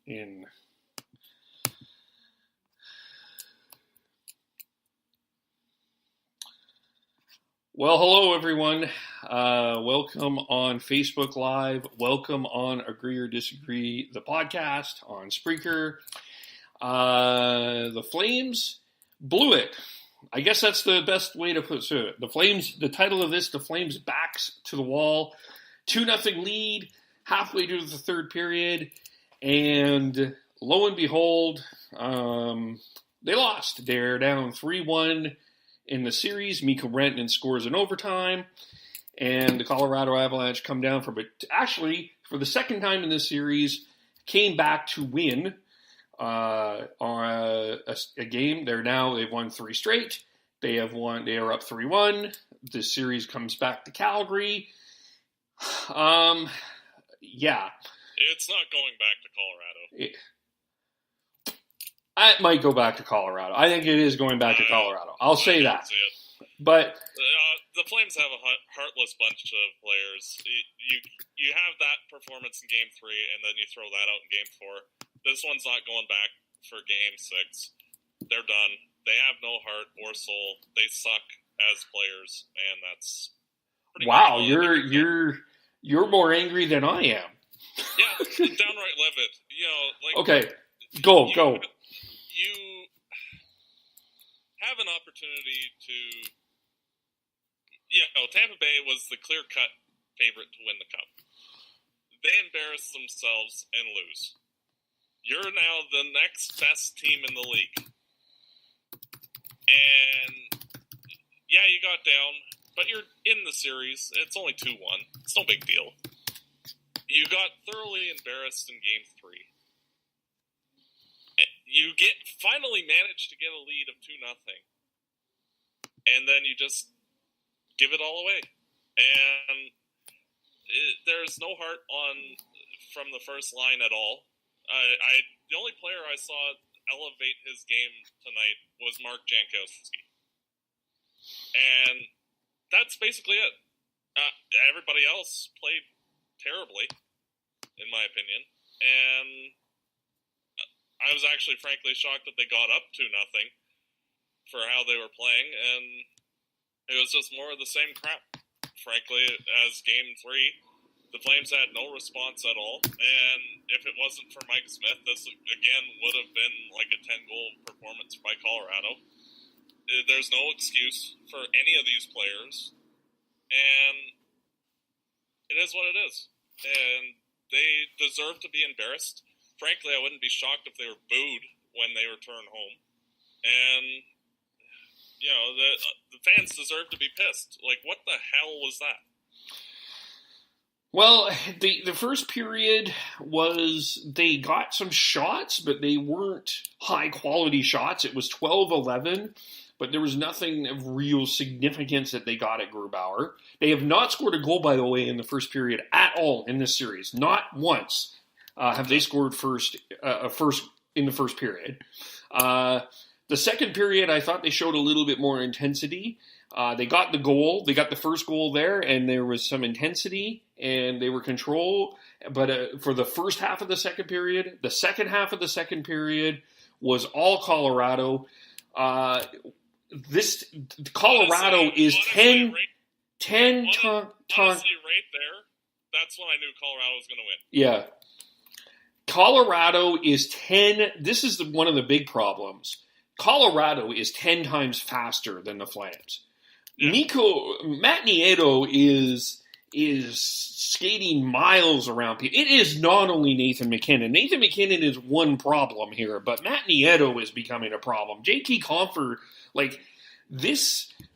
in. Well, hello everyone. Welcome on Facebook Live. Welcome on Agree or Disagree, the podcast on Spreaker. The Flames blew it. I guess that's the best way to put it. The Flames, the title of this, the Flames backs to the wall. 2-0 lead, halfway through the third period. And lo and behold, they lost. They're down 3-1 in the series. Mikko Rantinen scores in overtime, and the Colorado Avalanche come down for the second time in this series, came back to win on a game. They've won 3 straight. They are up 3-1. This series comes back to Calgary. Yeah. It's not going back to Colorado. It might go back to Colorado. I think it is going back to Colorado. I'll say that. But the Flames have a heartless bunch of players. You have that performance in Game 3, and then you throw that out in Game 4. This one's not going back for Game 6. They're done. They have no heart or soul. They suck as players, and that's pretty wow. much You're more angry than I am. Yeah, downright livid. Okay, go. You have an opportunity to, Tampa Bay was the clear-cut favorite to win the Cup. They embarrass themselves and lose. You're now the next best team in the league. And, yeah, you got down, but you're in the series. It's only 2-1. It's no big deal. You got thoroughly embarrassed in Game 3. You finally managed to get a lead of 2-0, and then you just give it all away. And there's no heart from the first line at all. The only player I saw elevate his game tonight was Mark Jankowski, and that's basically it. Everybody else played terribly, in my opinion, and I was actually frankly shocked that they got up 2-0 for how they were playing, and it was just more of the same crap, frankly, as Game 3. The Flames had no response at all, and if it wasn't for Mike Smith, this, again, would have been like a 10-goal performance by Colorado. There's no excuse for any of these players, and it is what it is. And they deserve to be embarrassed. Frankly, I wouldn't be shocked if they were booed when they return home. And, the fans deserve to be pissed. Like, what the hell was that? Well, the first period they got some shots, but they weren't high-quality shots. It was 12-11, but there was nothing of real significance that they got at Grubauer. They have not scored a goal, by the way, in the first period at all in this series. Not once. Have they scored first in the first period. The second period, I thought they showed a little bit more intensity. They got the goal. They got the first goal there, and there was some intensity, and they were control. But for the first half of the second period, the second half of the second period was all Colorado. Colorado is 10 honestly, right there, that's when I knew Colorado was going to win. Yeah. Colorado is 10. This is one of the big problems. Colorado is 10 times faster than the Flames. Yeah. Matt Nieto is skating miles around people. It is not only Nathan MacKinnon. Nathan MacKinnon is one problem here, but Matt Nieto is becoming a problem. JT Compher,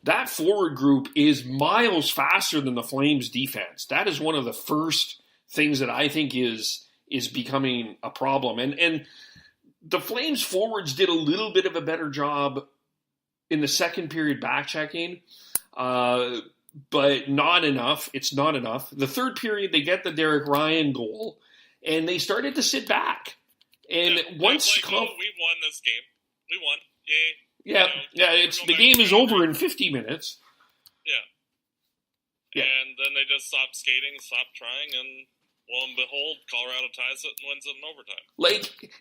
that forward group is miles faster than the Flames defense. That is one of the first things that I think is becoming a problem. And the Flames forwards did a little bit of a better job in the second period back-checking, but not enough. It's not enough. The third period, they get the Derek Ryan goal, and they started to sit back. And once... we won this game. We won. Yay. Yeah, the game is over in 50 minutes. Yeah. And then they just stopped skating, stopped trying, and Lo and behold, Colorado ties it and wins it in overtime. Like,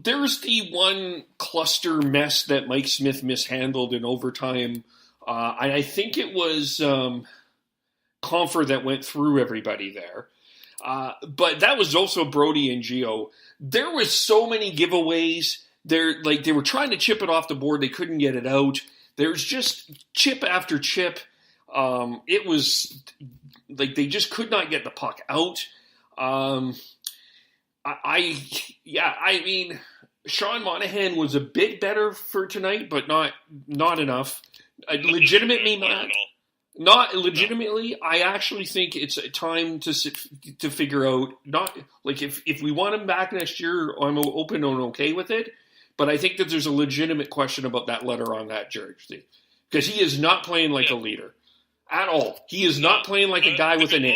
there's the one cluster mess that Mike Smith mishandled in overtime. I think it was Confer that went through everybody there. But that was also Brody and Gio. There was so many giveaways. They were trying to chip it off the board. They couldn't get it out. There's just chip after chip. It was like they just could not get the puck out. I mean, Sean Monahan was a bit better for tonight, but not enough. Legitimately, not legitimately. I actually think it's a time to figure out. Not like if we want him back next year, I'm open and okay with it. But I think that there's a legitimate question about that letter on that jersey because he is not playing like a leader at all. He is not playing like a guy with an A.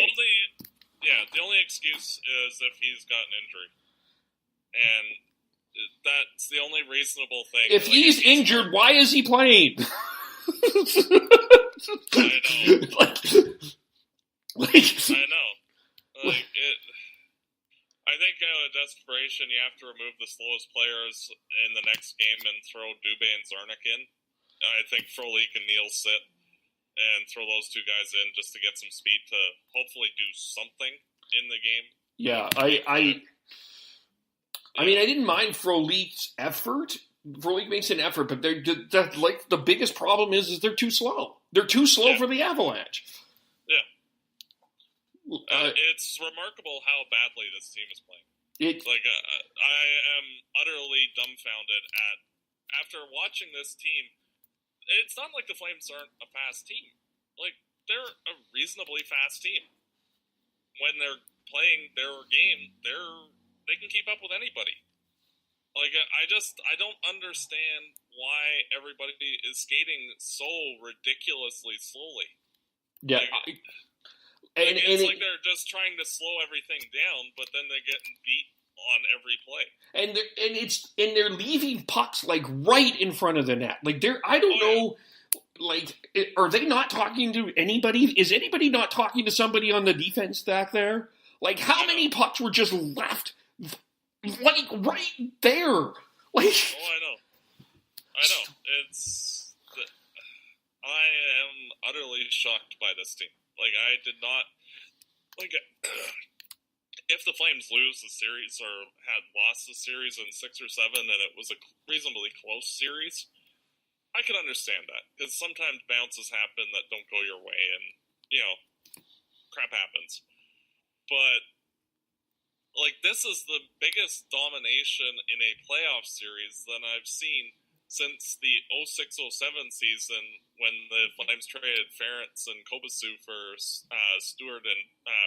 The only excuse is if he's got an injury, and that's the only reasonable thing. If he's injured, why is he playing? I know. I know. I think out of desperation, you have to remove the slowest players in the next game and throw Dubé and Zarnik in. I think Frolik and Neal sit and throw those two guys in just to get some speed to hopefully do something in the game. Yeah, I mean, I didn't mind Frolik's effort. Frolik makes an effort, but the biggest problem is they're too slow. They're too slow for the Avalanche. Yeah. It's remarkable how badly this team is playing. I am utterly dumbfounded after watching this team. It's not like the Flames aren't a fast team. Like, they're a reasonably fast team. When they're playing their game, they can keep up with anybody. Like, I don't understand why everybody is skating so ridiculously slowly. Yeah. It's like they're just trying to slow everything down, but then they're getting beat on every play. And they're leaving pucks like right in front of the net. Like I don't know. Like, are they not talking to anybody? Is anybody not talking to somebody on the defense stack there? Like, how many pucks were just left, like right there? Like, I know. I am utterly shocked by this team. Like, I did not if the Flames lose the series or had lost the series in 6 or 7 and it was a reasonably close series, I could understand that. Because sometimes bounces happen that don't go your way and, crap happens. But, like, this is the biggest domination in a playoff series that I've seen since the 06-07 season when the Flames traded Ferentz and Kobasu for Stewart and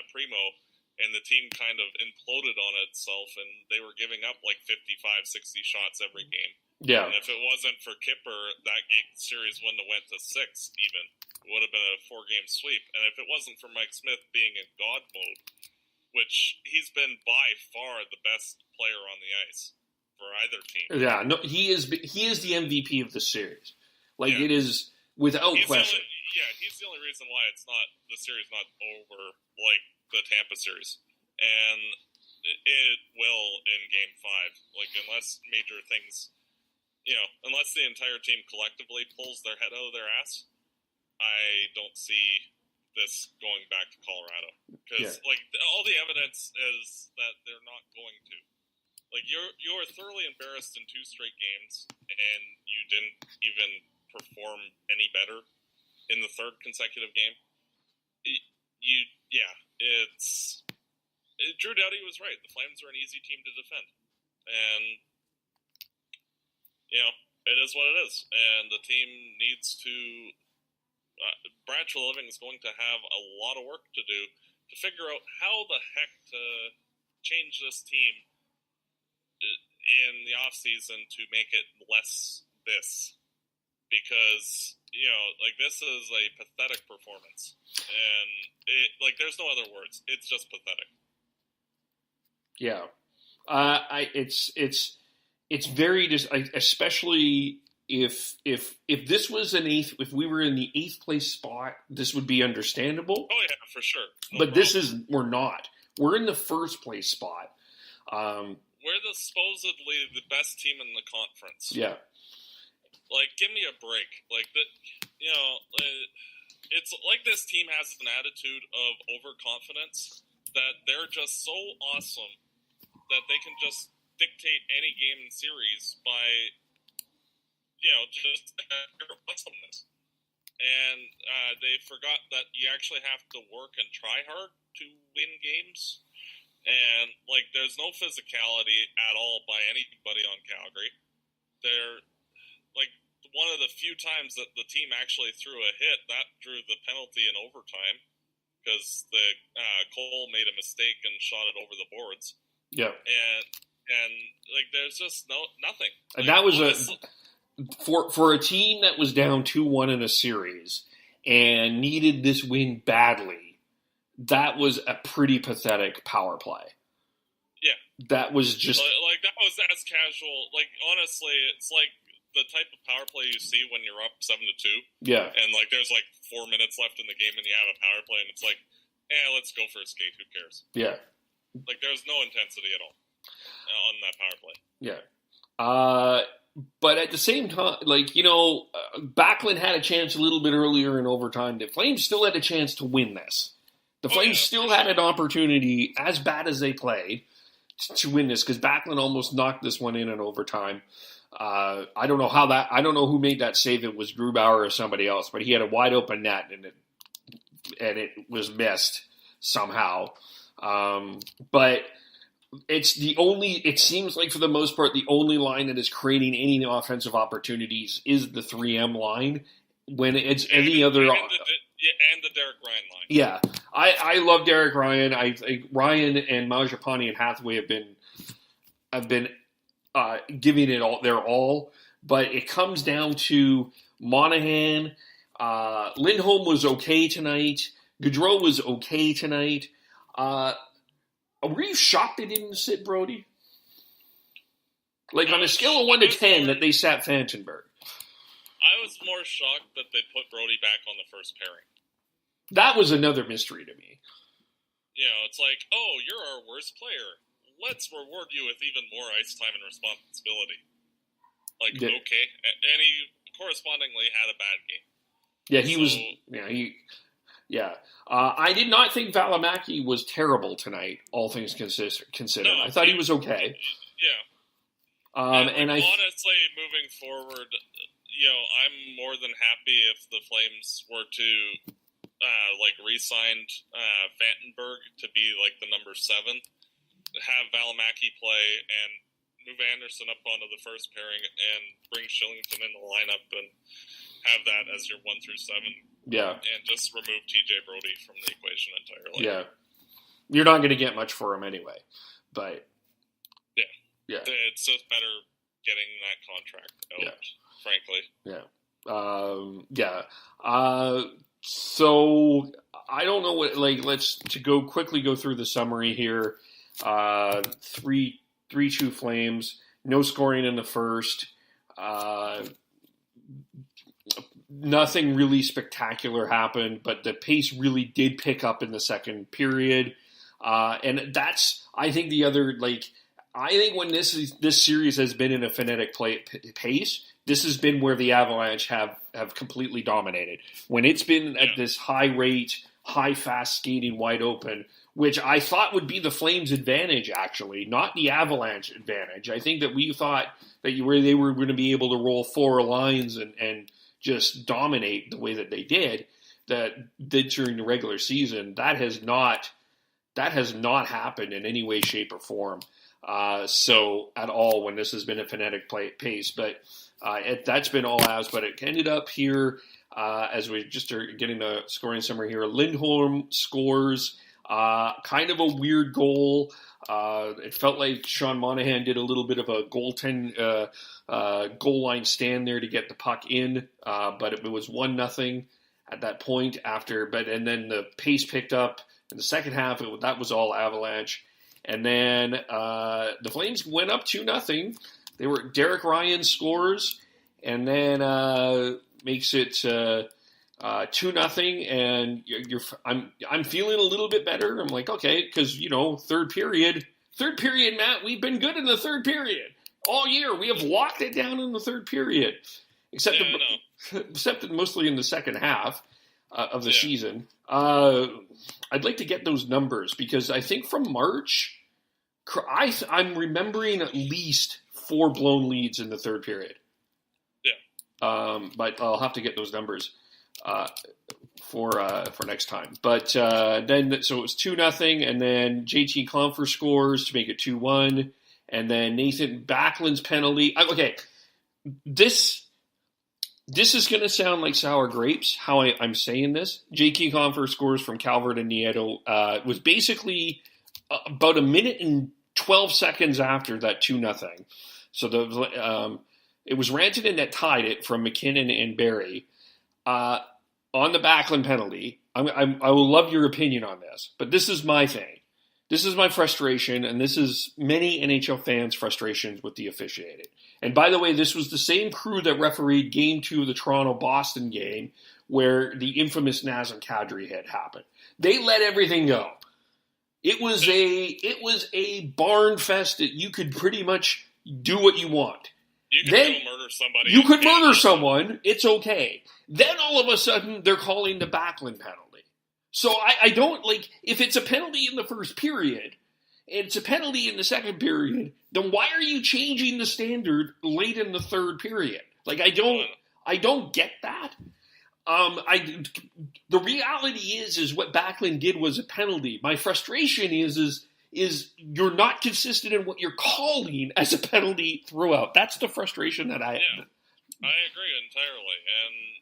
Primo, and the team kind of imploded on itself, and they were giving up like 55, 60 shots every game. Yeah. And if it wasn't for Kipper, that series wouldn't have went to 6 even. It would have been a 4-game sweep. And if it wasn't for Mike Smith being in God mode, which he's been by far the best player on the ice for either team. Yeah, no, he is the MVP of the series. Like, it is without question. He's the only reason why the series not over like the Tampa series. And it will in Game 5. Like, unless major things, unless the entire team collectively pulls their head out of their ass, I don't see this going back to Colorado. Because, all the evidence is that they're not going to. Like, you're thoroughly embarrassed in 2 straight games, and you didn't even perform any better in the 3rd consecutive game. Drew Doughty was right. The Flames are an easy team to defend. And, it is what it is. And the team needs to... Brad Treliving is going to have a lot of work to do to figure out how the heck to change this team in the offseason to make it less this. Because, this is a pathetic performance. And, there's no other words. It's just pathetic. Yeah. It's very, especially if this was if we were in the 8th place spot, this would be understandable. Oh yeah, for sure. But we're not. We're in the 1st place spot. We're supposedly the best team in the conference. Yeah. Like, give me a break. Like it's like this team has an attitude of overconfidence that they're just so awesome that they can just dictate any game and series by, just their awesomeness. And they forgot that you actually have to work and try hard to win games. And, like, there's no physicality at all by anybody on Calgary. They're, like, one of the few times that the team actually threw a hit, that drew the penalty in overtime because Cole made a mistake and shot it over the boards. Yeah. And like, there's just nothing. And like, that was for a team that was down 2-1 in a series and needed this win badly. That was a pretty pathetic power play. Yeah. That was just like that was as casual. Like, honestly, it's like the type of power play you see when you're up 7-2. Yeah. And like there's like 4 minutes left in the game and you have a power play and it's like, let's go for a skate. Who cares? Yeah. Like, there's no intensity at all on that power play. Yeah. But at the same time, like, Backlund had a chance a little bit earlier in overtime. The Flames still had a chance to win this. The Flames still had an opportunity, as bad as they played, to win this, because Backlund almost knocked this one in overtime. I don't know who made that save. It was Grubauer or somebody else, but he had a wide open net and it was missed somehow. But it seems like for the most part, the only line that is creating any offensive opportunities is the 3M line. When it's any other, and the Derek Ryan line. Yeah, I love Derek Ryan. I think Ryan and Mangiapane and Hathaway have been giving it all their all, but it comes down to Monahan. Lindholm was okay tonight. Gaudreau was okay tonight. Were you shocked they didn't sit Brody? Like, on a scale of 1 to 10, that they sat Fantenberg. I was more shocked that they put Brody back on the first pairing. That was another mystery to me. It's like, you're our worst player. Let's reward you with even more ice time and responsibility. Like, okay. And he correspondingly had a bad game. Yeah, he was... Yeah, I did not think Valimaki was terrible tonight, all things considered. No, I thought he was okay. Yeah. And honestly, moving forward, I'm more than happy if the Flames were to re-sign Vandenberg to be like the number 7, have Valimaki play, and move Anderson up onto the first pairing, and bring Shillington in the lineup, and have that as your 1 through 7. Yeah. And just remove TJ Brody from the equation entirely. Yeah. You're not going to get much for him anyway. But yeah. It's just better getting that contract out, frankly. Yeah. So I don't know what, let's quickly go through the summary here. 3-2 Flames, no scoring in the first. Nothing really spectacular happened, but the pace really did pick up in the second period. And that's, I think, the other, I think when this series has been in a frenetic pace, this has been where the Avalanche have completely dominated. When it's been at this high rate, high fast skating, wide open, which I thought would be the Flames' advantage, actually, not the Avalanche advantage. I think that we thought that they were going to be able to roll 4 lines and just dominate the way that they did during the regular season. That has not happened in any way, shape, or form. So at all when this has been a frenetic pace, but that's been all Avs. But it ended up here as we just are getting the scoring summary here. Lindholm scores kind of a weird goal. It felt like Sean Monahan did a little bit of a goal line stand there to get the puck in, but it was 1-0 at that point and then the pace picked up in the second half. That was all Avalanche. And then the Flames went up 2-0. Derek Ryan scores, and then makes it 2-0, and I'm feeling a little bit better. I'm like, okay, because third period, Matt, we've been good in the third period all year. We have locked it down in the third period, except mostly in the second half of the season. I'd like to get those numbers because I think from March, I'm remembering at least 4 blown leads in the third period. Yeah. But I'll have to get those numbers for next time. But then, so it was 2-0, and then JT Compher scores to make it 2-1, and then Nathan Backlund's penalty. Okay, this is going to sound like sour grapes, how I'm saying this. JT Compher scores from Calvert and Nieto. Was basically about a minute and 12 seconds after that 2-0. So it was Rantinen that tied it from McKinnon and Barrie. On the Backlund penalty, I will love your opinion on this, but this is my thing. This is my frustration, and this is many NHL fans' frustrations with the officiating. And by the way, this was the same crew that refereed Game 2 of the Toronto-Boston game where the infamous Nazem Kadri hit happened. They let everything go. It was a barn fest that you could pretty much do what you want. You could murder somebody. You could murder someone. It's okay. Then all of a sudden, they're calling the Backlund penalty. So I don't, if it's a penalty in the first period, and it's a penalty in the second period, then why are you changing the standard late in the third period? I don't get that. The reality is what Backlund did was a penalty. My frustration is you're not consistent in what you're calling as a penalty throughout. That's the frustration that I agree entirely. And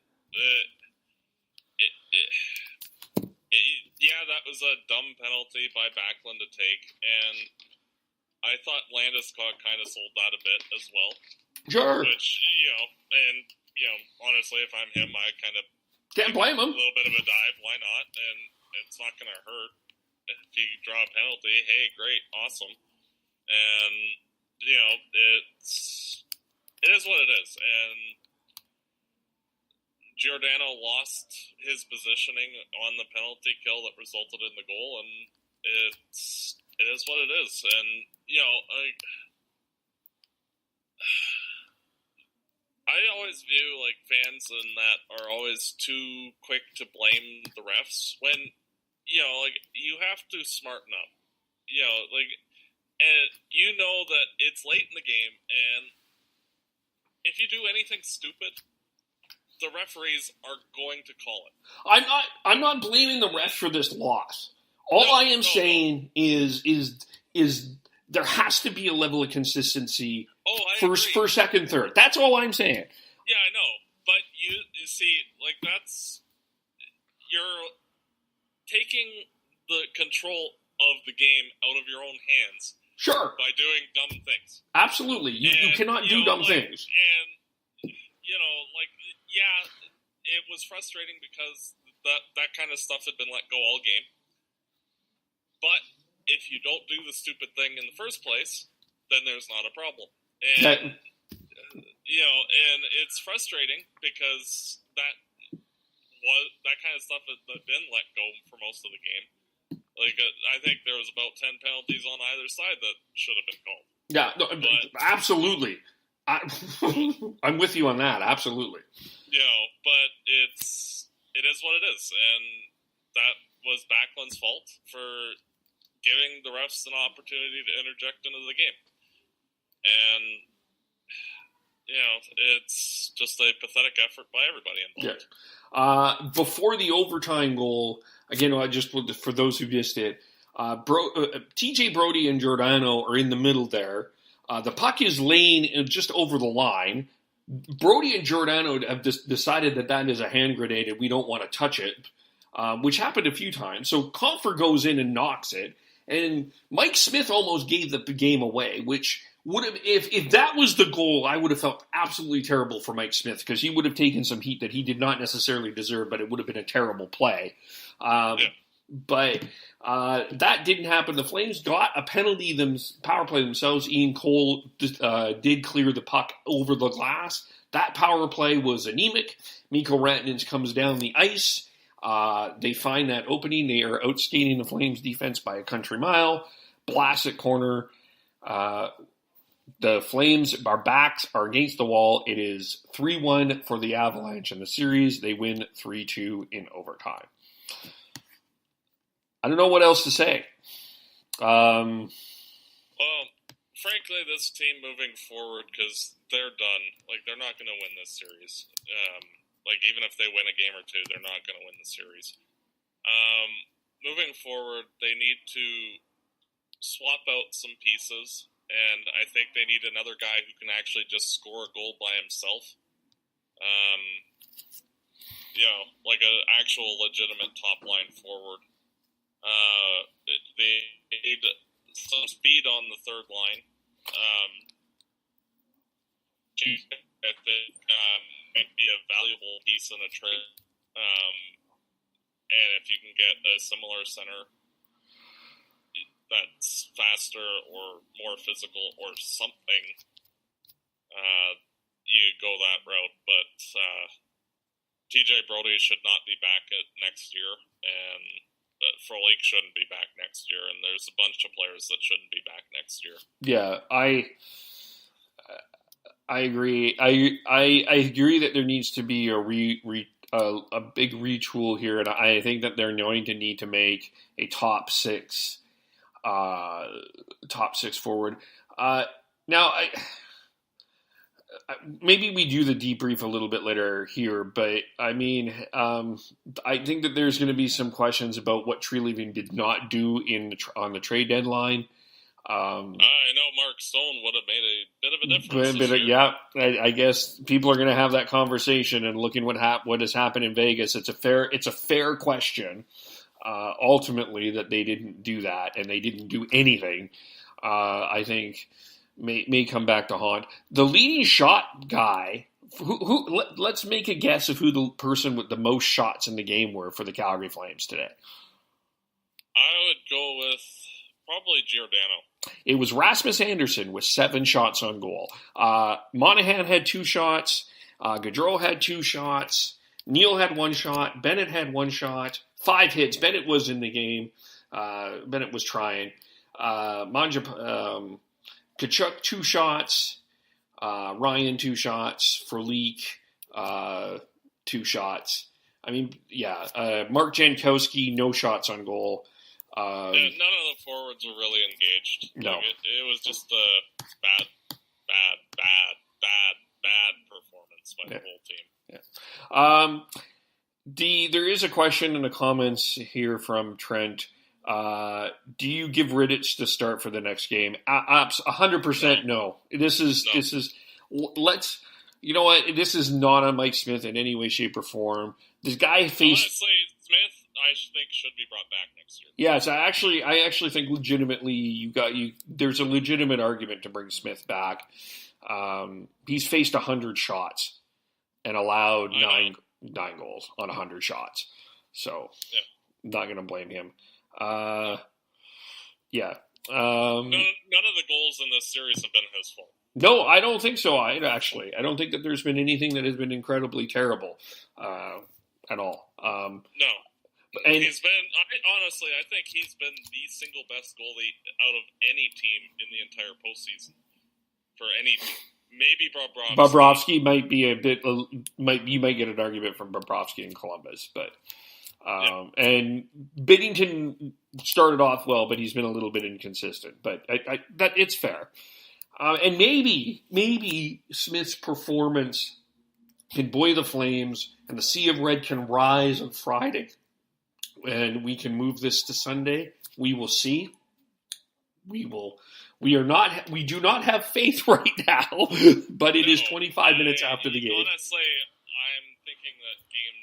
that was a dumb penalty by Backlund to take, and I thought Landeskog kind of sold that a bit as well. Sure. Which, honestly, if I'm him, I kind of can't blame him. A little bit of a dive, why not? And it's not going to hurt. If you draw a penalty, hey, great, awesome. And, it is what it is. And Giordano lost his positioning on the penalty kill that resulted in the goal, and it is what it is. And, I always view, fans and that are always too quick to blame the refs when, you have to smarten up. And you know that it's late in the game, and if you do anything stupid, the referees are going to call it. I'm not blaming the refs for this loss. All I am saying is there has to be a level of consistency first, second, third. That's all I'm saying. Yeah, I know. But you see, that's... You're taking the control of the game out of your own hands. Sure. By doing dumb things. Absolutely. You cannot do dumb things. And, it was frustrating because that kind of stuff had been let go all game. But if you don't do the stupid thing in the first place, then there's not a problem. And, and it's frustrating because that kind of stuff had been let go for most of the game. I think there was about 10 penalties on either side that should have been called. Yeah, no, absolutely. I'm with you on that, absolutely. But it is what it is, and that was Backlund's fault for giving the refs an opportunity to interject into the game. And, it's just a pathetic effort by everybody involved. Yeah. Before the overtime goal, again, just for those who missed it, TJ Brody and Giordano are in the middle there. The puck is laying just over the line. Brody and Giordano have decided that is a hand grenade and we don't want to touch it, which happened a few times. So Compher goes in and knocks it, and Mike Smith almost gave the game away, which would have, if that was the goal, I would have felt absolutely terrible for Mike Smith because he would have taken some heat that he did not necessarily deserve, but it would have been a terrible play. But that didn't happen. The Flames got a penalty, power play themselves. Ian Cole did clear the puck over the glass. That power play was anemic. Mikko Rantinen comes down the ice. They find that opening. They are outskating the Flames defense by a country mile. Blast at corner. The Flames, our backs are against the wall. It is 3-1 for the Avalanche in the series. They win 3-2 in overtime. I don't know what else to say. Well, frankly, this team moving forward, because they're done. Like, they're not going to win this series. Like, even if they win a game or two, they're not going to win the series. Moving forward, they need to swap out some pieces, and I think they need another guy who can actually just score a goal by himself. Like an actual legitimate top-line forward. They need some speed on the third line. I think might be a valuable piece in a trade. And if you can get a similar center that's faster or more physical or something, you go that route. But TJ Brody should not be back next year, and Frolik shouldn't be back next year, and there's a bunch of players that shouldn't be back next year. Yeah, I agree. I agree that there needs to be a big retool here, and I think that they're going to need to make a top six forward. Now, maybe we do the debrief a little bit later here, but I mean, I think that there's going to be some questions about what Treliving did not do on the trade deadline. I know Mark Stone would have made a bit of a difference. Yeah, I guess people are going to have that conversation, and looking what has happened in Vegas, it's a fair question. Ultimately, that they didn't do that and they didn't do anything. I think may come back to haunt the leading shot guy. Let's make a guess of who the person with the most shots in the game were for the Calgary Flames today. I would go with probably Giordano. It was Rasmus Anderson with 7 shots on goal. Monahan had 2 shots. Gaudreau had 2 shots. Neal had 1 shot. Bennett had 1 shot. 5 hits. Bennett was in the game. Bennett was trying. Kachuk 2 shots. Ryan 2 shots. Frolik 2 shots. I mean, yeah. Mark Jankowski, no shots on goal. None of the forwards were really engaged. No. Like it was just a bad performance by the whole team. Yeah. There is a question in the comments here from Trent. Do you give Riddich the start for the next game? 100% no. This is let's. You know what? This is not on Mike Smith in any way, shape, or form. This guy faced. Honestly, Smith, I think should be brought back next year. Yes, I actually think legitimately there's a legitimate argument to bring Smith back. He's faced 100 shots and allowed nine goals on 100 shots. So, not going to blame him. Yeah. None of the goals in this series have been his fault. No, I don't think so. I don't think that there's been anything that has been incredibly terrible at all. No. And he's been, honestly, I think he's been the single best goalie out of any team in the entire postseason. For any team. Maybe Bobrovsky. Bobrovsky might be a bit, you might get an argument from Bobrovsky in Columbus, but, and Binnington started off well, but he's been a little bit inconsistent, but that it's fair. And maybe Smith's performance can buoy the Flames and the Sea of Red can rise on Friday. And we can move this to Sunday. We will see. We do not have faith right now, but it is 25 minutes after the game. Honestly, I'm thinking that game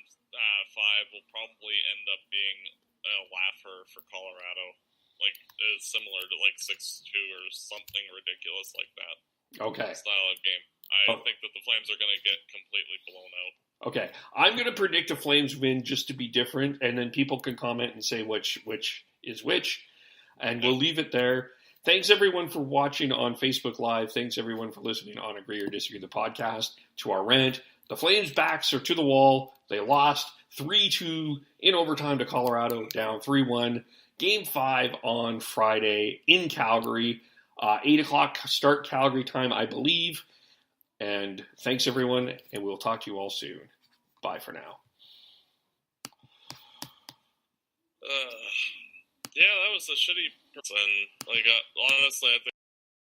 5 will probably end up being a laugher for Colorado. Like, similar to like 6-2 or something ridiculous like that. Okay. Style of game. I think that the Flames are going to get completely blown out. Okay. I'm going to predict a Flames win just to be different, and then people can comment and say which is which, and we'll leave it there. Thanks, everyone, for watching on Facebook Live. Thanks, everyone, for listening on Agree or Disagree, the podcast, to our rant. The Flames' backs are to the wall. They lost 3-2 in overtime to Colorado, down 3-1. Game 5 on Friday in Calgary. 8 o'clock start Calgary time, I believe. And thanks, everyone, and we'll talk to you all soon. Bye for now. Yeah, that was a shitty person. Like, honestly, I think